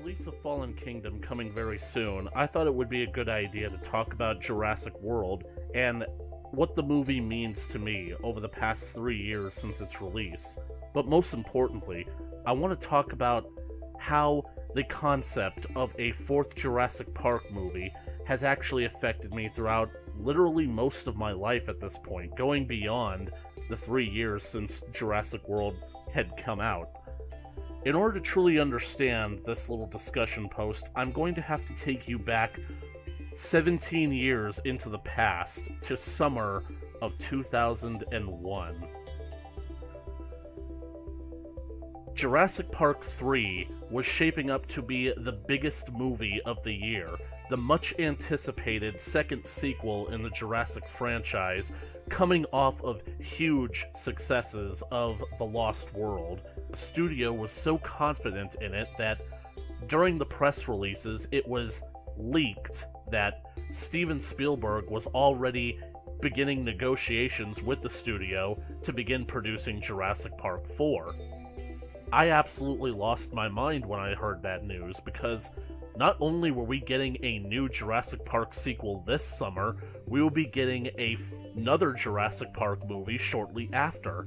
release of Fallen Kingdom coming very soon, I thought it would be a good idea to talk about Jurassic World and what the movie means to me over the past 3 years since its release. But most importantly, I want to talk about how the concept of a fourth Jurassic Park movie has actually affected me throughout literally most of my life at this point, going beyond the 3 years since Jurassic World had come out. In order to truly understand this little discussion post, I'm going to have to take you back 17 years into the past to summer of 2001. Jurassic Park 3 was shaping up to be the biggest movie of the year, the much-anticipated second sequel in the Jurassic franchise, coming off of huge successes of The Lost World. The studio was so confident in it that during the press releases, it was leaked that Steven Spielberg was already beginning negotiations with the studio to begin producing Jurassic Park 4. I absolutely lost my mind when I heard that news, because not only were we getting a new Jurassic Park sequel this summer, we will be getting another Jurassic Park movie shortly after.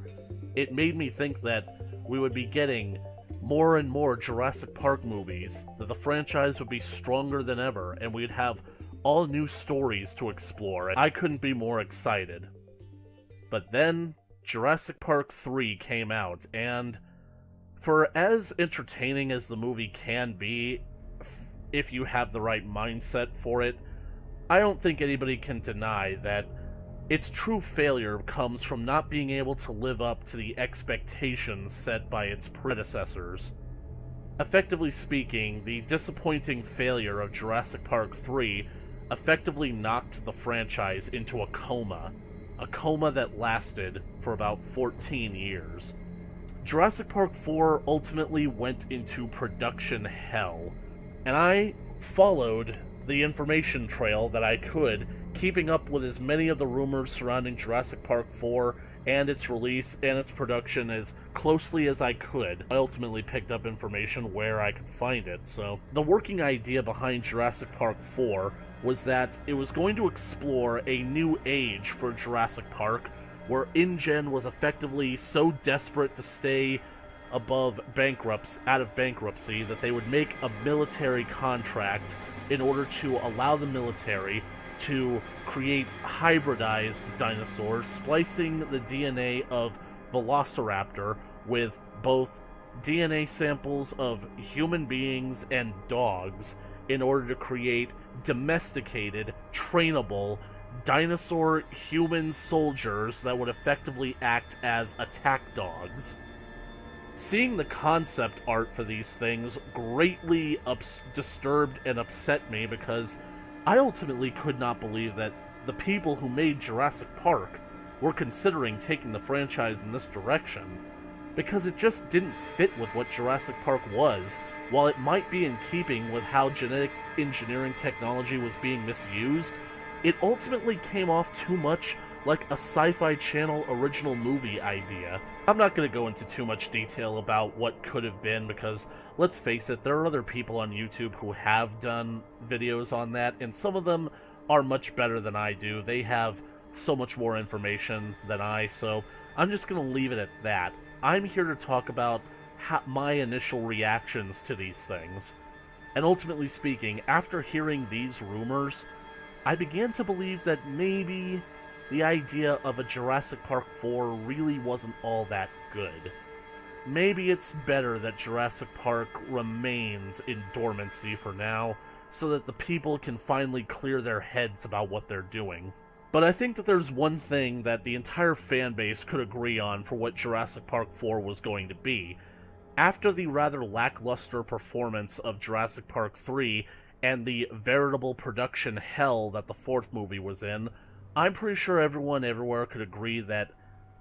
It made me think that we would be getting more and more Jurassic Park movies, that the franchise would be stronger than ever, and we'd have all new stories to explore, and I couldn't be more excited. But then, Jurassic Park 3 came out, and for as entertaining as the movie can be, if you have the right mindset for it, I don't think anybody can deny that its true failure comes from not being able to live up to the expectations set by its predecessors. Effectively speaking, the disappointing failure of Jurassic Park 3 effectively knocked the franchise into a coma that lasted for about 14 years. Jurassic Park 4 ultimately went into production hell, and I followed the information trail that I could, keeping up with as many of the rumors surrounding Jurassic Park 4 and its release and its production as closely as I could. I ultimately picked up information where I could find it. So the working idea behind Jurassic Park 4 was that it was going to explore a new age for Jurassic Park, where InGen was effectively so desperate to stay out of bankruptcy, that they would make a military contract in order to allow the military to create hybridized dinosaurs, splicing the DNA of Velociraptor with both DNA samples of human beings and dogs in order to create domesticated, trainable dinosaur human soldiers that would effectively act as attack dogs. Seeing the concept art for these things greatly disturbed and upset me, because I ultimately could not believe that the people who made Jurassic Park were considering taking the franchise in this direction, because it just didn't fit with what Jurassic Park was. While it might be in keeping with how genetic engineering technology was being misused, it ultimately came off too much like a Sci-Fi Channel original movie idea. I'm not going to go into too much detail about what could have been, because, let's face it, there are other people on YouTube who have done videos on that, and some of them are much better than I do. They have so much more information than I, so I'm just going to leave it at that. I'm here to talk about my initial reactions to these things. And ultimately speaking, after hearing these rumors, I began to believe that maybe the idea of a Jurassic Park 4 really wasn't all that good. Maybe it's better that Jurassic Park remains in dormancy for now, so that the people can finally clear their heads about what they're doing. But I think that there's one thing that the entire fanbase could agree on for what Jurassic Park 4 was going to be. After the rather lackluster performance of Jurassic Park 3 and the veritable production hell that the fourth movie was in, I'm pretty sure everyone everywhere could agree that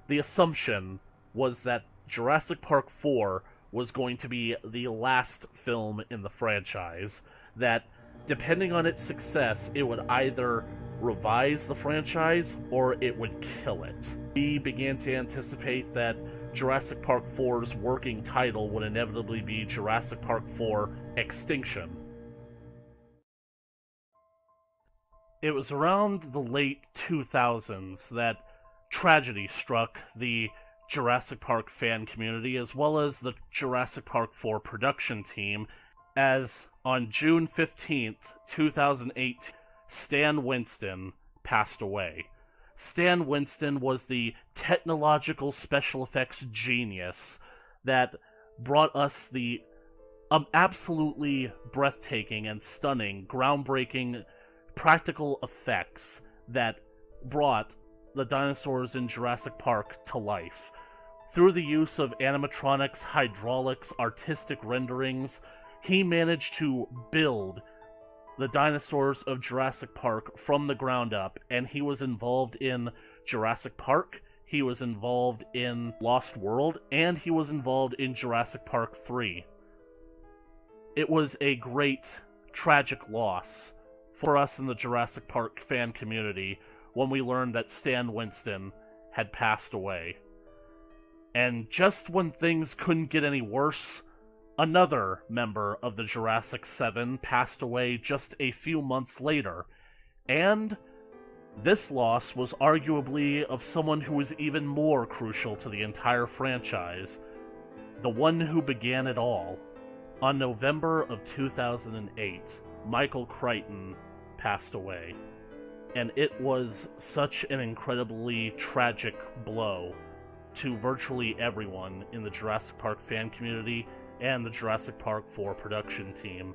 the assumption was that Jurassic Park 4 was going to be the last film in the franchise, that depending on its success, it would either revise the franchise or it would kill it. We began to anticipate that Jurassic Park 4's working title would inevitably be Jurassic Park 4 Extinction. It was around the late 2000s that tragedy struck the Jurassic Park fan community as well as the Jurassic Park 4 production team, as on June 15th, 2008, Stan Winston passed away. Stan Winston was the technological special effects genius that brought us the absolutely breathtaking and stunning, groundbreaking practical effects that brought the dinosaurs in Jurassic Park to life. Through the use of animatronics, hydraulics, artistic renderings, he managed to build the dinosaurs of Jurassic Park from the ground up, and he was involved in Jurassic Park, he was involved in Lost World, and he was involved in Jurassic Park 3. It was a great, tragic loss for us in the Jurassic Park fan community when we learned that Stan Winston had passed away. And just when things couldn't get any worse, another member of the Jurassic 7 passed away just a few months later, and this loss was arguably of someone who was even more crucial to the entire franchise, the one who began it all. On November of 2008, Michael Crichton passed away, and it was such an incredibly tragic blow to virtually everyone in the Jurassic Park fan community and the Jurassic Park 4 production team.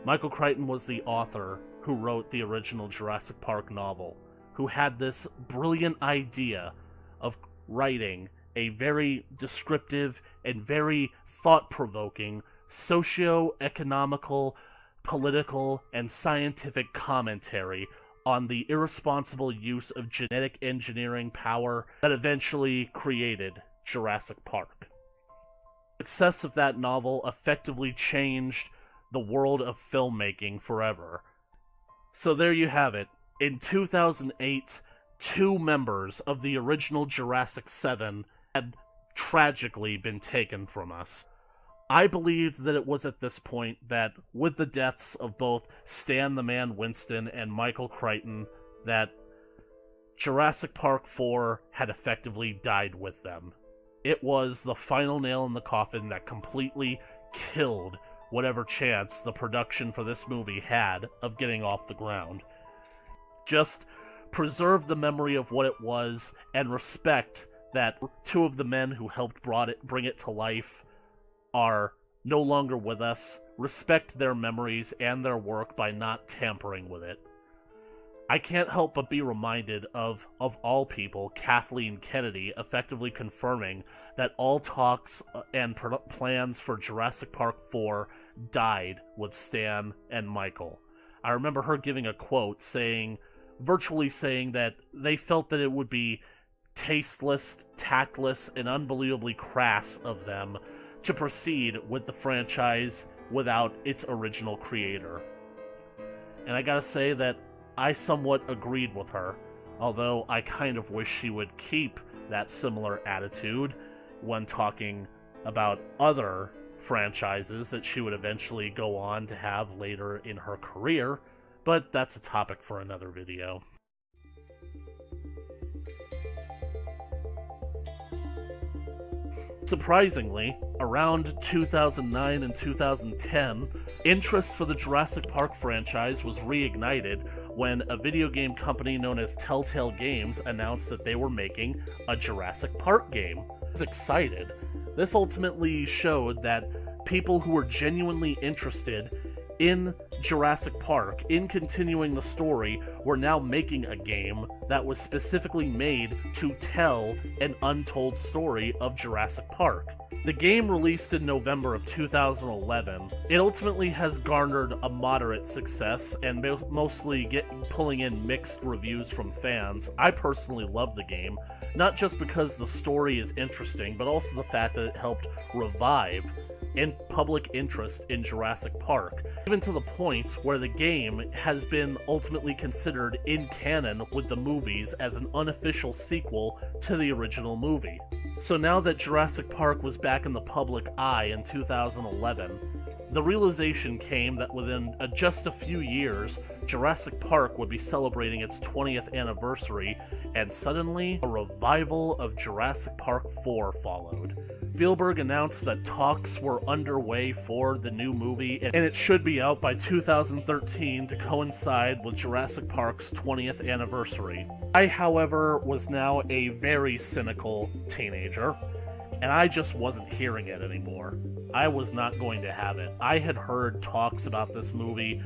Michael Crichton was the author who wrote the original Jurassic Park novel, who had this brilliant idea of writing a very descriptive and very thought-provoking socio-economical, political, and scientific commentary on the irresponsible use of genetic engineering power that eventually created Jurassic Park. The success of that novel effectively changed the world of filmmaking forever. So there you have it. In 2008, 2 members of the original Jurassic 7 had tragically been taken from us. I believed that it was at this point that, with the deaths of both Stan the Man Winston and Michael Crichton, that Jurassic Park 4 had effectively died with them. It was the final nail in the coffin that completely killed whatever chance the production for this movie had of getting off the ground. Just preserve the memory of what it was, and respect that 2 of the men who helped bring it to life are no longer with us. Respect their memories and their work by not tampering with it. I can't help but be reminded of all people, Kathleen Kennedy effectively confirming that all talks and plans for Jurassic Park 4 died with Stan and Michael. I remember her giving a quote virtually saying that they felt that it would be tasteless, tactless, and unbelievably crass of them to proceed with the franchise without its original creator. And I gotta say that I somewhat agreed with her, although I kind of wish she would keep that similar attitude when talking about other franchises that she would eventually go on to have later in her career, but that's a topic for another video. Surprisingly, around 2009 and 2010, interest for the Jurassic Park franchise was reignited when a video game company known as Telltale Games announced that they were making a Jurassic Park game. I was excited. This ultimately showed that people who were genuinely interested in Jurassic Park, in continuing the story, were now making a game that was specifically made to tell an untold story of Jurassic Park. The game released in November of 2011. It ultimately has garnered a moderate success and mostly pulling in mixed reviews from fans. I personally love the game, not just because the story is interesting, but also the fact that it helped revive in public interest in Jurassic Park, even to the point where the game has been ultimately considered in canon with the movies as an unofficial sequel to the original movie. So now that Jurassic Park was back in the public eye in 2011, the realization came that within just a few years, Jurassic Park would be celebrating its 20th anniversary, and suddenly, a revival of Jurassic Park 4 followed. Spielberg announced that talks were underway for the new movie, and it should be out by 2013 to coincide with Jurassic Park's 20th anniversary. I, however, was now a very cynical teenager, and I just wasn't hearing it anymore. I was not going to have it. I had heard talks about this movie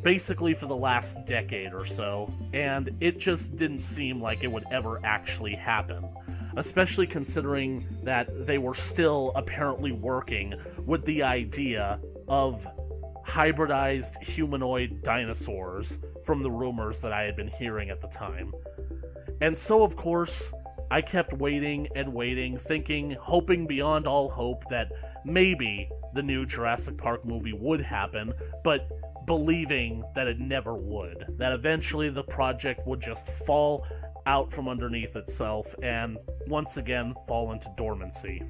basically for the last decade or so, and it just didn't seem like it would ever actually happen, especially considering that they were still apparently working with the idea of hybridized humanoid dinosaurs from the rumors that I had been hearing at the time. And so, of course, I kept waiting and waiting, thinking, hoping beyond all hope that maybe the new Jurassic Park movie would happen, but believing that it never would. That eventually the project would just fall out from underneath itself and once again fall into dormancy.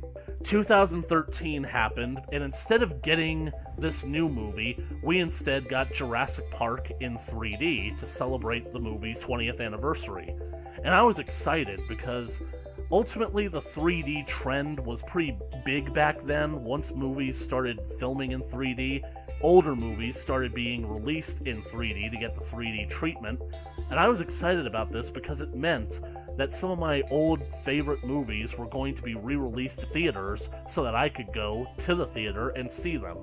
2013 happened, and instead of getting this new movie, we instead got Jurassic Park in 3D to celebrate the movie's 20th anniversary. And I was excited because ultimately the 3D trend was pretty big back then. Once movies started filming in 3D, older movies started being released in 3D to get the 3D treatment. And I was excited about this because it meant that some of my old favorite movies were going to be re-released to theaters so that I could go to the theater and see them.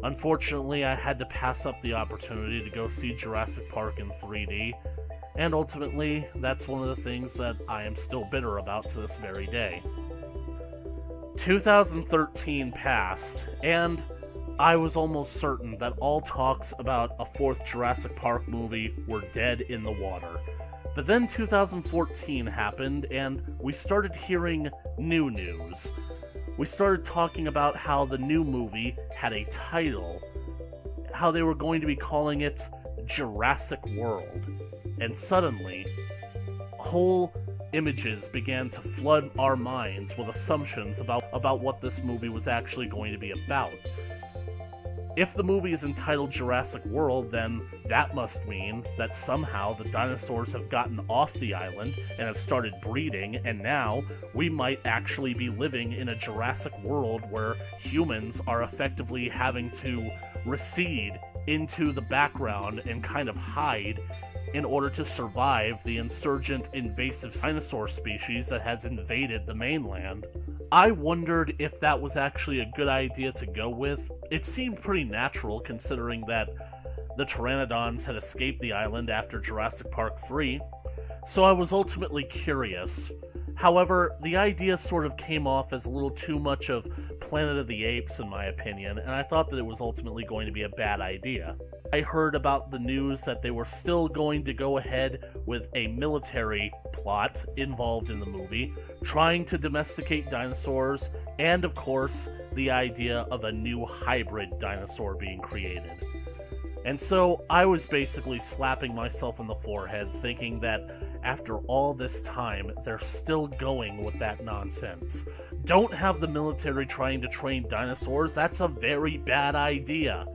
Unfortunately, I had to pass up the opportunity to go see Jurassic Park in 3D, and ultimately, that's one of the things that I am still bitter about to this very day. 2013 passed, and I was almost certain that all talks about a fourth Jurassic Park movie were dead in the water. But then 2014 happened, and we started hearing new news. We started talking about how the new movie had a title, how they were going to be calling it Jurassic World. And suddenly, whole images began to flood our minds with assumptions about what this movie was actually going to be about. If the movie is entitled Jurassic World, then that must mean that somehow the dinosaurs have gotten off the island and have started breeding, and now we might actually be living in a Jurassic World where humans are effectively having to recede into the background and kind of hide in order to survive the insurgent invasive dinosaur species that has invaded the mainland. I wondered if that was actually a good idea to go with. It seemed pretty natural considering that the pteranodons had escaped the island after Jurassic Park 3, so I was ultimately curious. However, the idea sort of came off as a little too much of Planet of the Apes in my opinion, and I thought that it was ultimately going to be a bad idea. I heard about the news that they were still going to go ahead with a military plot involved in the movie, trying to domesticate dinosaurs, and of course, the idea of a new hybrid dinosaur being created. And so I was basically slapping myself in the forehead, thinking that after all this time, they're still going with that nonsense. Don't have the military trying to train dinosaurs, that's a very bad idea.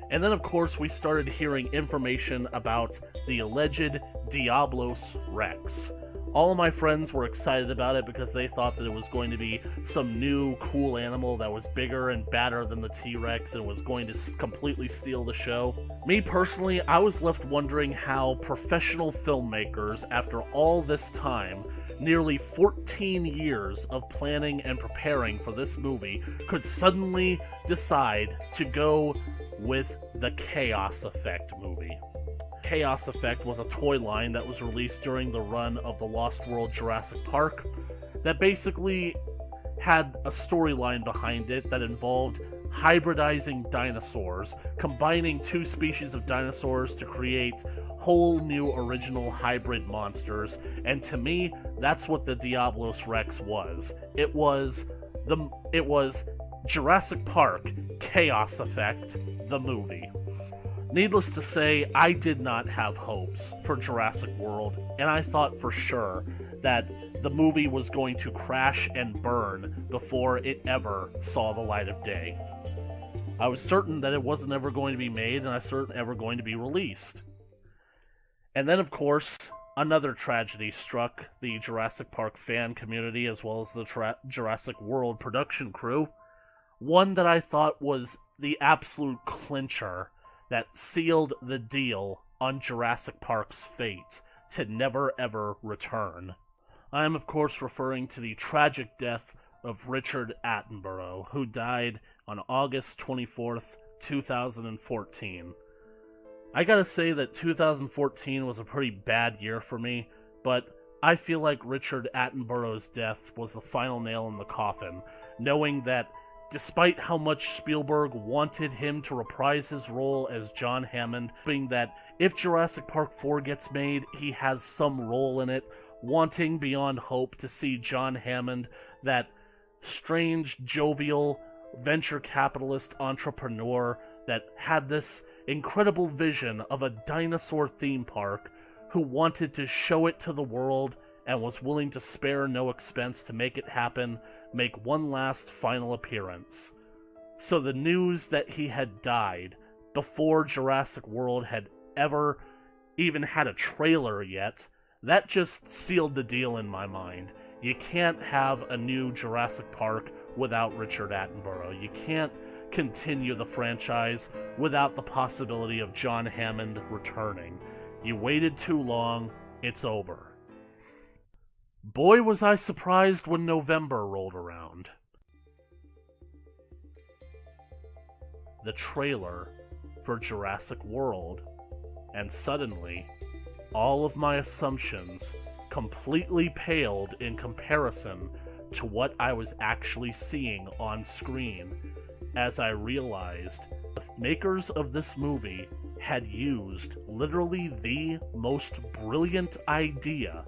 And then, of course, we started hearing information about the alleged Diablos Rex. All of my friends were excited about it because they thought that it was going to be some new, cool animal that was bigger and badder than the T-Rex and was going to completely steal the show. Me personally, I was left wondering how professional filmmakers, after all this time, nearly 14 years of planning and preparing for this movie, could suddenly decide to go with the Chaos Effect movie. Chaos Effect was a toy line that was released during the run of the Lost World Jurassic Park that basically had a storyline behind it that involved hybridizing dinosaurs, combining two species of dinosaurs to create whole new original hybrid monsters, and to me, that's what the Diablos Rex was. It was Jurassic Park Chaos Effect, the movie. Needless to say, I did not have hopes for Jurassic World, and I thought for sure that the movie was going to crash and burn before it ever saw the light of day. I was certain that it wasn't ever going to be made, and I was certain ever going to be released. And then, of course, another tragedy struck the Jurassic Park fan community as well as the Jurassic World production crew. One that I thought was the absolute clincher that sealed the deal on Jurassic Park's fate to never ever return. I am, of course, referring to the tragic death of Richard Attenborough, who died on August 24th, 2014. I gotta say that 2014 was a pretty bad year for me, but I feel like Richard Attenborough's death was the final nail in the coffin, knowing that despite how much Spielberg wanted him to reprise his role as John Hammond, hoping that if Jurassic Park 4 gets made, he has some role in it, wanting beyond hope to see John Hammond, that strange, jovial, venture capitalist entrepreneur that had this incredible vision of a dinosaur theme park, who wanted to show it to the world and was willing to spare no expense to make it happen, make one last final appearance. So the news that he had died before Jurassic World had ever even had a trailer yet, that just sealed the deal in my mind. You can't have a new Jurassic Park without Richard Attenborough. You can't continue the franchise without the possibility of John Hammond returning. You waited too long, it's over. Boy, was I surprised when November rolled around. The trailer for Jurassic World, and suddenly, all of my assumptions completely paled in comparison to what I was actually seeing on screen, as I realized the makers of this movie had used literally the most brilliant idea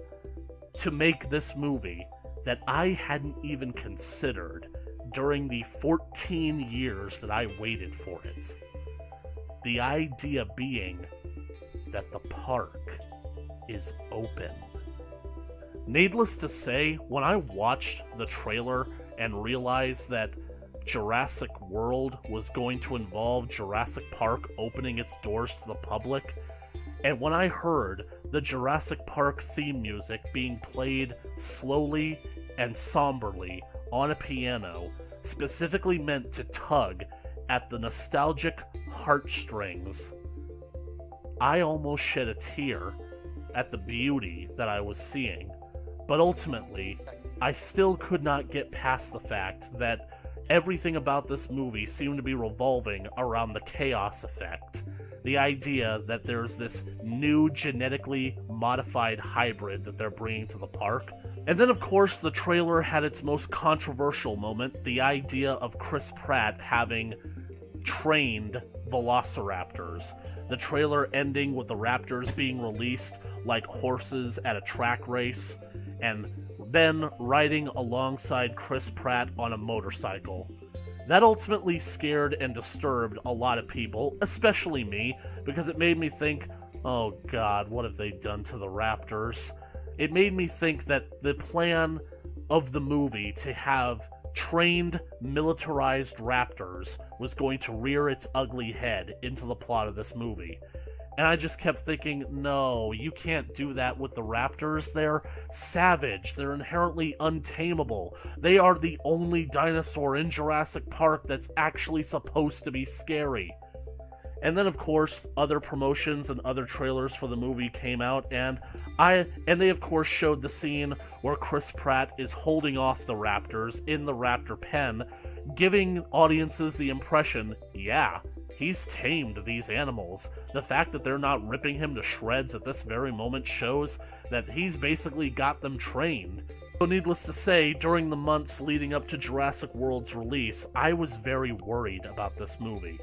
to make this movie that I hadn't even considered during the 14 years that I waited for it. The idea being that the park is open. Needless to say, when I watched the trailer and realized that Jurassic World was going to involve Jurassic Park opening its doors to the public, and when I heard the Jurassic Park theme music being played slowly and somberly on a piano, specifically meant to tug at the nostalgic heartstrings, I almost shed a tear at the beauty that I was seeing. But ultimately, I still could not get past the fact that everything about this movie seemed to be revolving around the chaos effect. The idea that there's this new genetically modified hybrid that they're bringing to the park. And then, of course, the trailer had its most controversial moment, the idea of Chris Pratt having trained velociraptors. The trailer ending with the raptors being released like horses at a track race, and then riding alongside Chris Pratt on a motorcycle. That ultimately scared and disturbed a lot of people, especially me, because it made me think, oh god, what have they done to the raptors? It made me think that the plan of the movie to have trained, militarized raptors was going to rear its ugly head into the plot of this movie. And I just kept thinking, no, you can't do that with the raptors. They're savage. They're inherently untamable. They are the only dinosaur in Jurassic Park that's actually supposed to be scary. And then, of course, other promotions and other trailers for the movie came out, and they, of course, showed the scene where Chris Pratt is holding off the raptors in the raptor pen, giving audiences the impression, yeah, he's tamed these animals. The fact that they're not ripping him to shreds at this very moment shows that he's basically got them trained. So needless to say, during the months leading up to Jurassic World's release, I was very worried about this movie.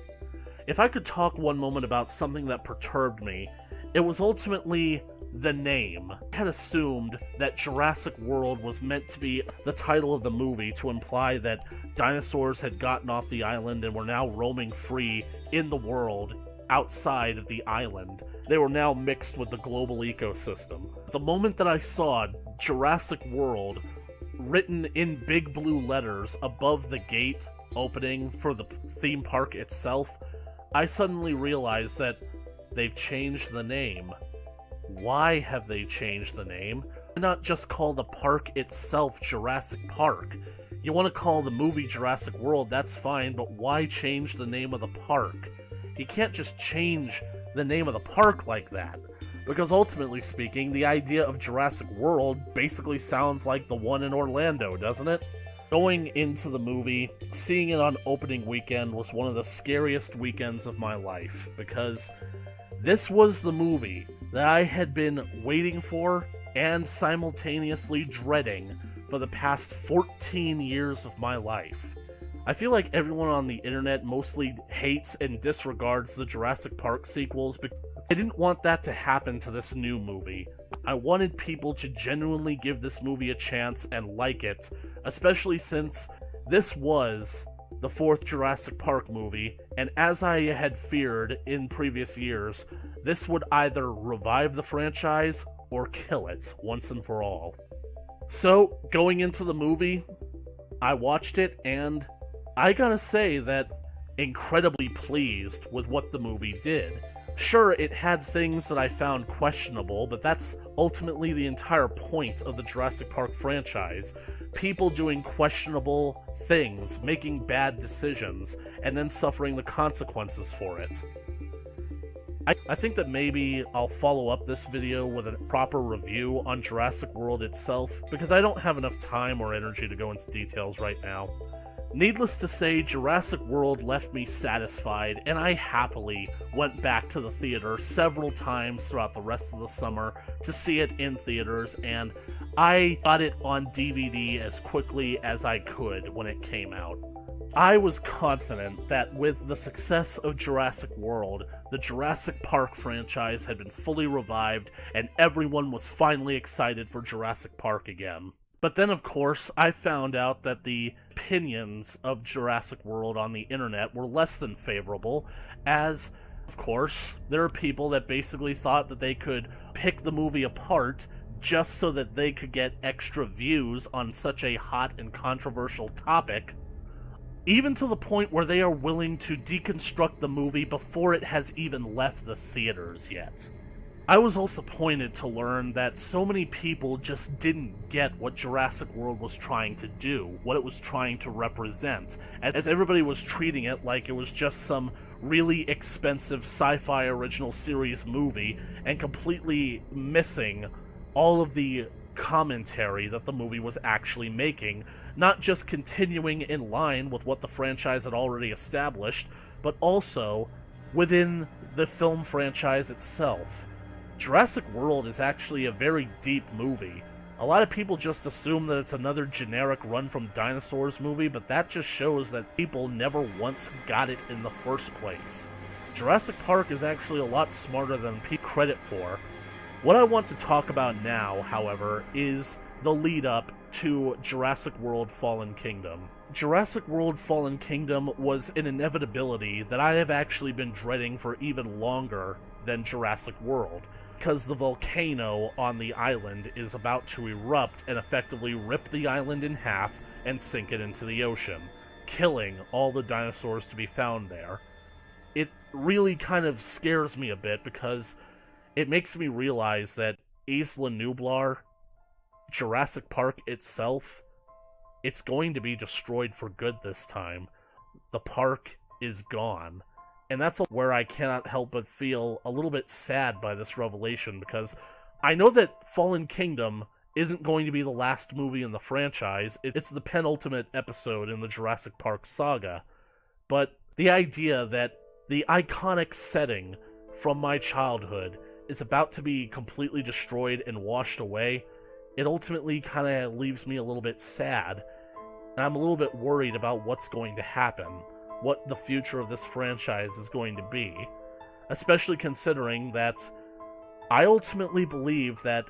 If I could talk one moment about something that perturbed me, it was ultimately the name. I had assumed that Jurassic World was meant to be the title of the movie to imply that dinosaurs had gotten off the island and were now roaming free in the world outside of the island. They were now mixed with the global ecosystem. The moment that I saw Jurassic World written in big blue letters above the gate opening for the theme park itself, I suddenly realized that they've changed the name. Why have they changed the name? Why not just call the park itself Jurassic Park? You want to call the movie Jurassic World, that's fine, but why change the name of the park? You can't just change the name of the park like that. Because ultimately speaking, the idea of Jurassic World basically sounds like the one in Orlando, doesn't it? Going into the movie, seeing it on opening weekend was one of the scariest weekends of my life, because this was the movie that I had been waiting for and simultaneously dreading for the past 14 years of my life. I feel like everyone on the internet mostly hates and disregards the Jurassic Park sequels, but I didn't want that to happen to this new movie. I wanted people to genuinely give this movie a chance and like it, especially since this was the fourth Jurassic Park movie, and as I had feared in previous years, this would either revive the franchise or kill it once and for all. So, going into the movie, I watched it, and I gotta say that incredibly pleased with what the movie did. Sure, it had things that I found questionable, but that's ultimately the entire point of the Jurassic Park franchise. People doing questionable things, making bad decisions, and then suffering the consequences for it. I think that maybe I'll follow up this video with a proper review on Jurassic World itself, because I don't have enough time or energy to go into details right now. Needless to say, Jurassic World left me satisfied, and I happily went back to the theater several times throughout the rest of the summer to see it in theaters, and I got it on DVD as quickly as I could when it came out. I was confident that with the success of Jurassic World, the Jurassic Park franchise had been fully revived, and everyone was finally excited for Jurassic Park again. But then, of course, I found out that the opinions of Jurassic World on the internet were less than favorable, as, of course, there are people that basically thought that they could pick the movie apart just so that they could get extra views on such a hot and controversial topic, even to the point where they are willing to deconstruct the movie before it has even left the theaters yet. I was also disappointed to learn that so many people just didn't get what Jurassic World was trying to do, what it was trying to represent, as everybody was treating it like it was just some really expensive sci-fi original series movie and completely missing all of the commentary that the movie was actually making, not just continuing in line with what the franchise had already established, but also within the film franchise itself. Jurassic World is actually a very deep movie. A lot of people just assume that it's another generic Run from Dinosaurs movie, but that just shows that people never once got it in the first place. Jurassic Park is actually a lot smarter than people credit for. What I want to talk about now, however, is the lead-up to Jurassic World Fallen Kingdom. Jurassic World Fallen Kingdom was an inevitability that I have actually been dreading for even longer than Jurassic World, because the volcano on the island is about to erupt and effectively rip the island in half and sink it into the ocean, killing all the dinosaurs to be found there. It really kind of scares me a bit because it makes me realize that Isla Nublar, Jurassic Park itself, it's going to be destroyed for good this time. The park is gone. And that's where I cannot help but feel a little bit sad by this revelation, because I know that Fallen Kingdom isn't going to be the last movie in the franchise. It's the penultimate episode in the Jurassic Park saga. But the idea that the iconic setting from my childhood is about to be completely destroyed and washed away, it ultimately kind of leaves me a little bit sad. And I'm a little bit worried about what's going to happen, what the future of this franchise is going to be, especially considering that I ultimately believe that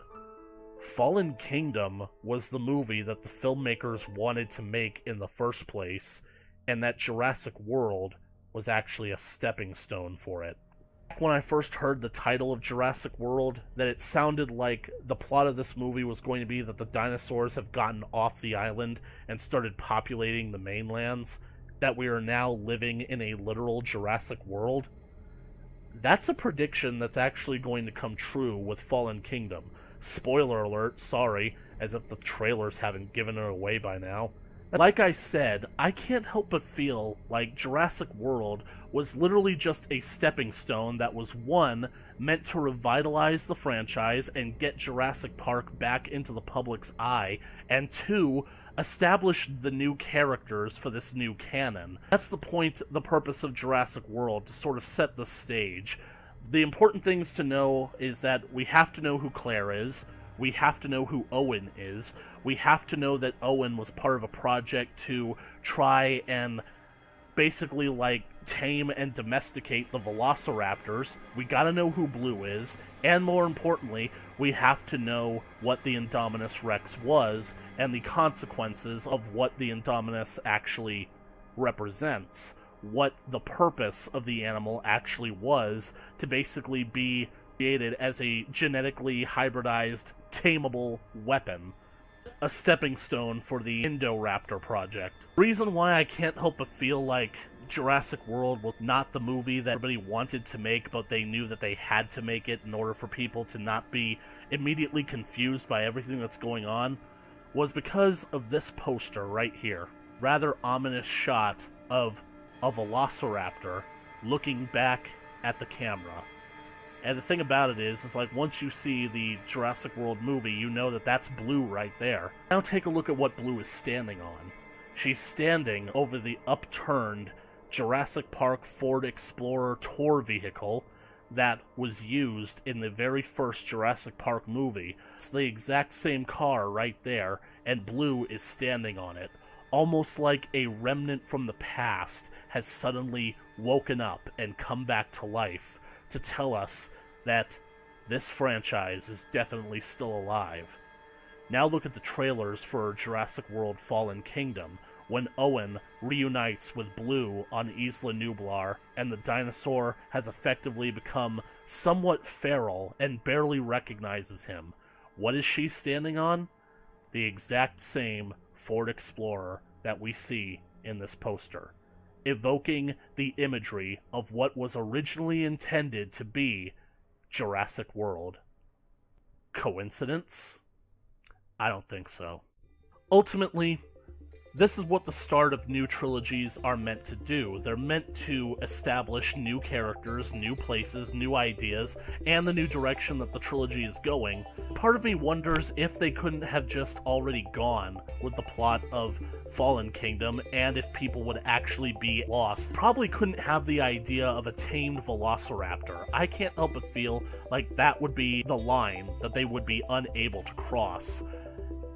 Fallen Kingdom was the movie that the filmmakers wanted to make in the first place, and that Jurassic World was actually a stepping stone for it. When I first heard the title of Jurassic World, that it sounded like the plot of this movie was going to be that the dinosaurs have gotten off the island and started populating the mainlands, that we are now living in a literal Jurassic World. That's a prediction that's actually going to come true with Fallen Kingdom. Spoiler alert, sorry, as if the trailers haven't given it away by now. Like I said, I can't help but feel like Jurassic World was literally just a stepping stone that was, one, meant to revitalize the franchise and get Jurassic Park back into the public's eye, and two, establish the new characters for this new canon. That's the purpose of Jurassic World, to sort of set the stage. The important things to know is that we have to know who Claire is, we have to know who Owen is, we have to know that Owen was part of a project to try and basically, like, tame and domesticate the velociraptors, we gotta know who Blue is, and more importantly, we have to know what the Indominus Rex was, and the consequences of what the Indominus actually represents. What the purpose of the animal actually was, to basically be created as a genetically hybridized, tameable weapon. A stepping stone for the Indoraptor project. The reason why I can't help but feel like Jurassic World was not the movie that everybody wanted to make, but they knew that they had to make it in order for people to not be immediately confused by everything that's going on, was because of this poster right here. Rather ominous shot of a velociraptor looking back at the camera. And the thing about it is like, once you see the Jurassic World movie, you know that that's Blue right there. Now take a look at what Blue is standing on. She's standing over the upturned Jurassic Park Ford Explorer tour vehicle that was used in the very first Jurassic Park movie. It's the exact same car right there, and Blue is standing on it. Almost like a remnant from the past has suddenly woken up and come back to life to tell us that this franchise is definitely still alive. Now look at the trailers for Jurassic World Fallen Kingdom, when Owen reunites with Blue on Isla Nublar, and the dinosaur has effectively become somewhat feral and barely recognizes him. What is she standing on? The exact same Ford Explorer that we see in this poster, evoking the imagery of what was originally intended to be Jurassic World. Coincidence? I don't think so. Ultimately, this is what the start of new trilogies are meant to do. They're meant to establish new characters, new places, new ideas, and the new direction that the trilogy is going. Part of me wonders if they couldn't have just already gone with the plot of Fallen Kingdom, and if people would actually be lost. Probably couldn't have the idea of a tamed velociraptor. I can't help but feel like that would be the line that they would be unable to cross.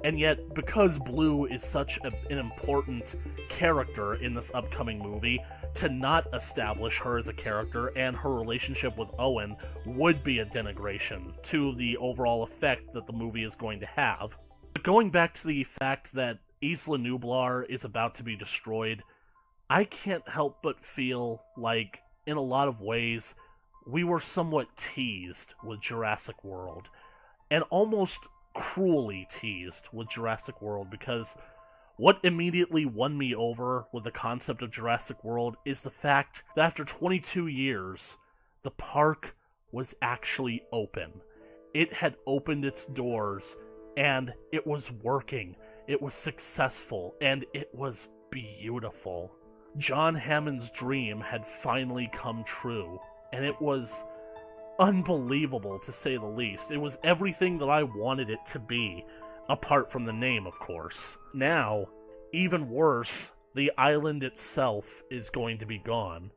And yet, because Blue is such an important character in this upcoming movie, to not establish her as a character and her relationship with Owen would be a denigration to the overall effect that the movie is going to have. But going back to the fact that Isla Nublar is about to be destroyed, I can't help but feel like, in a lot of ways, we were somewhat teased with Jurassic World, and almost cruelly teased with Jurassic World, because what immediately won me over with the concept of Jurassic World is the fact that after 22 years, the park was actually open. It had opened its doors, and it was working. It was successful, and it was beautiful. John Hammond's dream had finally come true, and it was unbelievable, to say the least. It was everything that I wanted it to be, apart from the name, of course. Now, even worse, the island itself is going to be gone.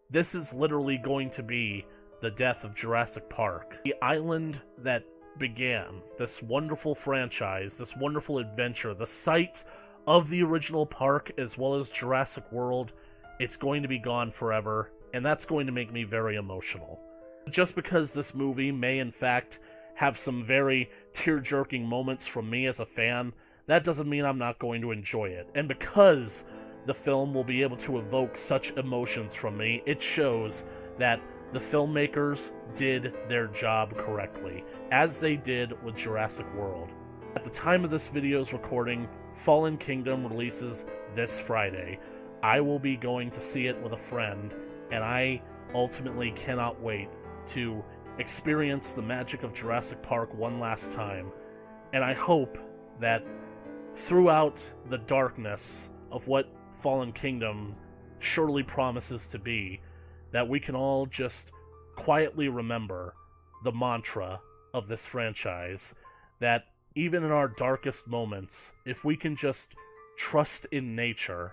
This is literally going to be the death of Jurassic Park. The island that began this wonderful franchise, this wonderful adventure, the site of the original park as well as Jurassic World, it's going to be gone forever, and that's going to make me very emotional. Just because this movie may in fact have some very tear-jerking moments from me as a fan, that doesn't mean I'm not going to enjoy it. And because the film will be able to evoke such emotions from me, it shows that the filmmakers did their job correctly, as they did with Jurassic World. At the time of this video's recording, Fallen Kingdom releases this Friday. I will be going to see it with a friend, and I ultimately cannot wait to experience the magic of Jurassic Park one last time. And I hope that throughout the darkness of what Fallen Kingdom surely promises to be, that we can all just quietly remember the mantra of this franchise, that even in our darkest moments, if we can just trust in nature,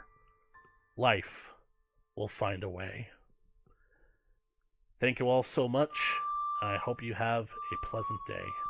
life will find a way. Thank you all so much. I hope you have a pleasant day.